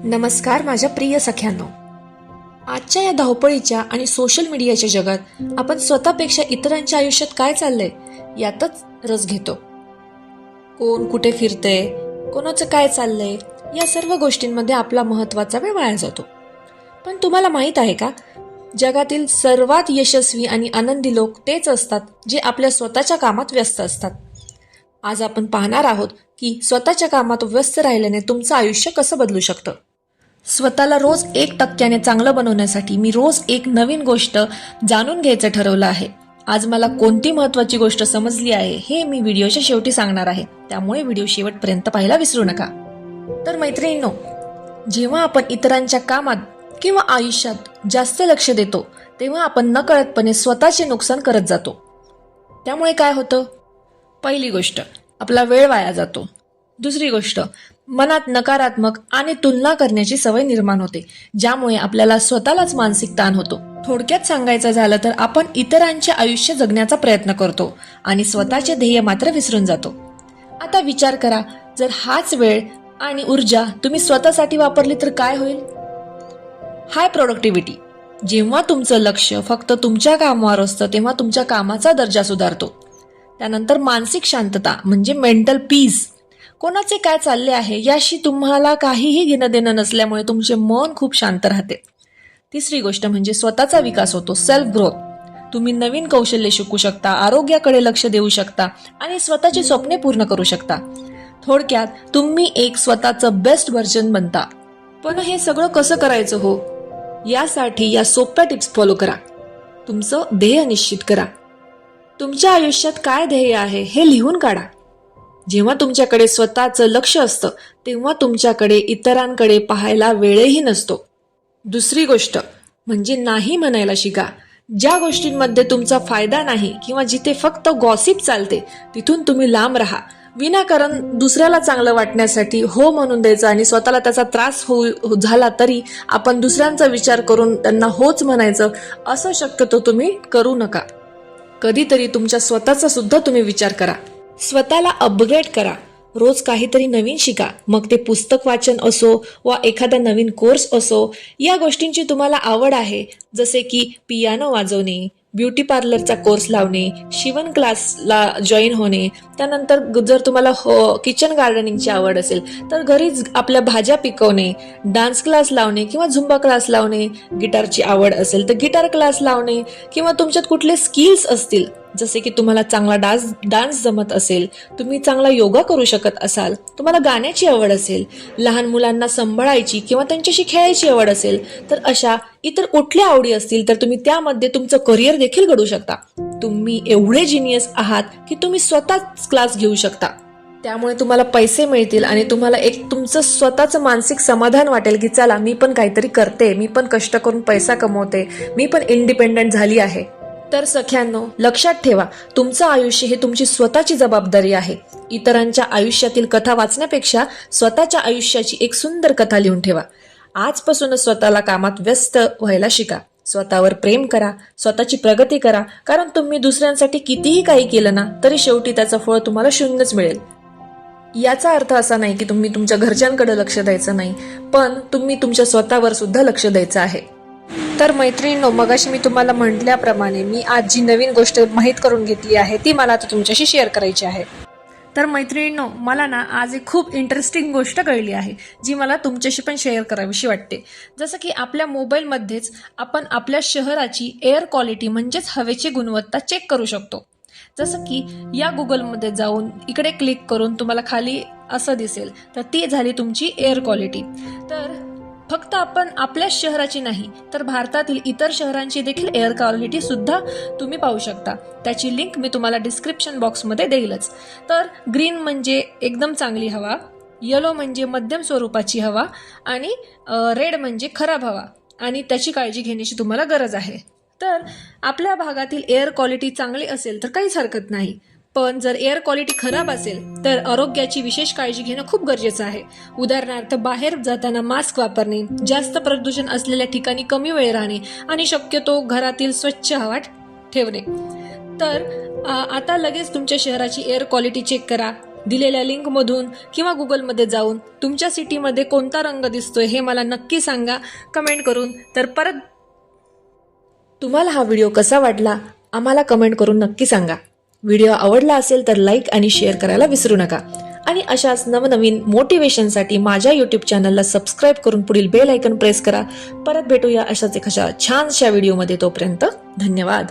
नमस्कार माझ्या प्रिय सख्यांनो. आजच्या या धावपळीच्या आणि सोशल मीडियाच्या जगात आपण स्वतःपेक्षा इतरांच्या आयुष्यात काय चाललंय यातच रस घेतो. कोण कुठे फिरतंय, कोणाचं काय चाललंय, या सर्व गोष्टींमध्ये आपला महत्वाचा वेळ वाया जातो. पण तुम्हाला माहित आहे का, जगातील सर्वात यशस्वी आणि आनंदी लोक तेच असतात जे आपल्या स्वतःच्या कामात व्यस्त असतात. आज आपण पाहणार आहोत की स्वतःच्या कामात व्यस्त राहिल्याने तुमचं आयुष्य कसं बदलू शकतं. स्वतःला रोज 1% चांगलं बनवण्यासाठी मी रोज एक नवीन गोष्ट जाणून घ्यायचं ठरवलं आहे. आज मला कोणती महत्वाची गोष्ट समजली आहे हे मी व्हिडिओच्या शेवटी सांगणार आहे, त्यामुळे व्हिडिओ शेवटपर्यंत पाहायला विसरू नका. तर मैत्रिणींनो, जेव्हा आपण इतरांच्या कामात किंवा आयुष्यात जास्त लक्ष देतो तेव्हा आपण नकळतपणे स्वतःचे नुकसान करत जातो. त्यामुळे काय होतं? पहिली गोष्ट, आपला वेळ वाया जातो. दुसरी गोष्ट, मनात नकारात्मक आणि तुलना करण्याची सवय निर्माण होते, ज्यामुळे आपल्याला स्वतःलाच मानसिक ताण होतो. थोडक्यात सांगायचं झालं तर आपण इतरांचे आयुष्य जगण्याचा प्रयत्न करतो आणि स्वतःचे ध्येय मात्र विसरून जातो. आता विचार करा, जर हाच वेळ आणि ऊर्जा तुम्ही स्वतःसाठी वापरली तर काय होईल? हाय प्रोडक्टिव्हिटी. जेव्हा तुमचं लक्ष फक्त तुमच्या कामावर असतं तेव्हा तुमच्या कामाचा दर्जा सुधारतो. त्यानंतर मानसिक शांतता म्हणजे मेंटल पीस. कोणाचे काय चालले आहे याशी तुम्हाला काहीही घेणं देणं नसल्यामुळे तुमचे मन खूप शांत राहते. तिसरी गोष्ट म्हणजे स्वतःचा विकास होतो, सेल्फ ग्रोथ. तुम्ही नवीन कौशल्य शिकू शकता, आरोग्याकडे लक्ष देऊ शकता आणि स्वतःची स्वप्ने पूर्ण करू शकता. थोडक्यात तुम्ही एक स्वतःचं बेस्ट व्हर्जन बनता. पण हे सगळं कसं करायचं हो? यासाठी या सोप्या टिप्स फॉलो करा. तुमचं ध्येय निश्चित करा. तुमच्या आयुष्यात काय ध्येय आहे हे लिहून काढा. जेव्हा तुमच्याकडे स्वतःचं लक्ष असतं तेव्हा तुमच्याकडे इतरांकडे पाहायला वेळही नसतो. दुसरी गोष्ट म्हणजे नाही म्हणायला शिका. ज्या गोष्टींमध्ये तुमचा फायदा नाही किंवा जिथे फक्त गॉसिप चालते तिथून तुम्ही लांब राहा. विनाकारण दुसऱ्याला चांगलं वाटण्यासाठी हो म्हणून द्यायचं आणि स्वतःला त्याचा त्रास झाला तरी आपण दुसऱ्यांचा विचार करून त्यांना होच म्हणायचं, असं शक्यतो तुम्ही करू नका. कधीतरी तुमच्या स्वतःचा सुद्धा तुम्ही विचार करा. स्वतःला अपग्रेड करा. रोज काहीतरी नवीन शिका, मग ते पुस्तक वाचन असो वा एखादा नवीन कोर्स असो. या गोष्टींची तुम्हाला आवड आहे, जसे की पियानो वाजवणे, ब्युटी पार्लरचा कोर्स लावणे, शिवण क्लासला जॉईन होणे. त्यानंतर जर तुम्हाला किचन गार्डनिंगची आवड असेल तर घरीच आपल्या भाज्या पिकवणे, डान्स क्लास लावणे किंवा झुंबा क्लास लावणे. गिटारची आवड असेल तर गिटार क्लास लावणे किंवा तुमच्यात कुठले स्किल्स असतील, जसे की तुम्हाला चांगला डान्स जमत असेल, तुम्ही चांगला योगा करू शकत असाल, तुम्हाला गाण्याची आवड असेल, लहान मुलांना सांभाळायची किंवा त्यांच्याशी खेळायची आवड असेल, तर अशा इतर कुठल्या आवडी असतील तर तुम्ही त्यामध्ये तुमचं करिअर देखील घडवू शकता. तुम्ही एवढे जिनियस आहात की तुम्ही स्वतःच क्लास घेऊ शकता. त्यामुळे तुम्हाला पैसे मिळतील आणि तुम्हाला एक तुमचं स्वतःचं मानसिक समाधान वाटेल की चला, मी पण काहीतरी करते, मी पण कष्ट करून पैसा कमवते, मी पण इंडिपेंडंट झाली आहे. तर सख्यांनो, लक्षात ठेवा, तुमचं आयुष्य हे तुमची स्वतःची जबाबदारी आहे. इतरांच्या आयुष्यातील कथा वाचण्यापेक्षा स्वतःच्या आयुष्याची एक सुंदर कथा लिहून ठेवा. आजपासूनच स्वतःला कामात व्यस्त व्हायला शिका. स्वतःवर प्रेम करा, स्वतःची प्रगती करा, कारण तुम्ही दुसऱ्यांसाठी कितीही काही केलं ना तरी शेवटी त्याचं फळ तुम्हाला शून्यच मिळेल. याचा अर्थ असा नाही की तुम्ही तुमच्या घरच्यांकडे लक्ष द्यायचं नाही, पण तुम्ही तुमच्या स्वतःवर सुद्धा लक्ष द्यायचं आहे. तर मैत्रिणींनो, मगाशी मी तुम्हाला म्हटल्याप्रमाणे मी आज जी नवीन गोष्ट माहीत करून घेतली आहे ती मला आता तुमच्याशी शेअर करायची आहे. तर मैत्रिणींनो, मला ना आज एक खूप इंटरेस्टिंग गोष्ट कळली आहे जी मला तुमच्याशी पण शेअर करावीशी वाटते. जसं की आपल्या मोबाईलमध्येच आपण आपल्या शहराची एअर क्वालिटी म्हणजेच हवेची गुणवत्ता चेक करू शकतो. जसं की या गुगलमध्ये जाऊन इकडे क्लिक करून तुम्हाला खाली असं दिसेल, तर ती झाली तुमची एअर क्वालिटी. तर फक्त आपण आपल्या शहराची नाही तर भारतातील इतर शहरांची देखील एअर क्वालिटी सुद्धा तुम्ही पाहू शकता. त्याची लिंक मी तुम्हाला डिस्क्रिप्शन बॉक्समध्ये देईलच. तर ग्रीन म्हणजे एकदम चांगली हवा, येलो म्हणजे मध्यम स्वरूपाची हवा आणि रेड म्हणजे खराब हवा आणि त्याची काळजी घेण्याची तुम्हाला गरज आहे. तर आपल्या भागातील एअर क्वालिटी चांगली असेल तर काहीच हरकत नाही, पण जर एअर क्वालिटी खराब असेल तर आरोग्याची विशेष काळजी घेणं खूप गरजेचं आहे. उदाहरणार्थ, बाहेर जाताना मास्क वापरणे, जास्त प्रदूषण असलेल्या ठिकाणी कमी वेळ राहणे आणि शक्यतो घरातील स्वच्छ हवा ठेवणे. तर आता लगेच तुमच्या शहराची एअर क्वालिटी चेक करा. दिलेल्या लिंकमधून किंवा गुगलमध्ये जाऊन तुमच्या सिटीमध्ये कोणता रंग दिसतोय हे मला नक्की सांगा कमेंट करून. तर परत तुम्हाला हा व्हिडिओ कसा वाटला आम्हाला कमेंट करून नक्की सांगा. व्हिडिओ आवडला असेल तर लाईक आणि शेअर करायला विसरू नका. आणि अशाच नवनवीन मोटिवेशनसाठी माझ्या यूट्यूब चॅनलला सबस्क्राईब करून पुढील बेल आयकन प्रेस करा. परत भेटूया अशाच एखाद्या छानशा व्हिडिओमध्ये. तोपर्यंत धन्यवाद.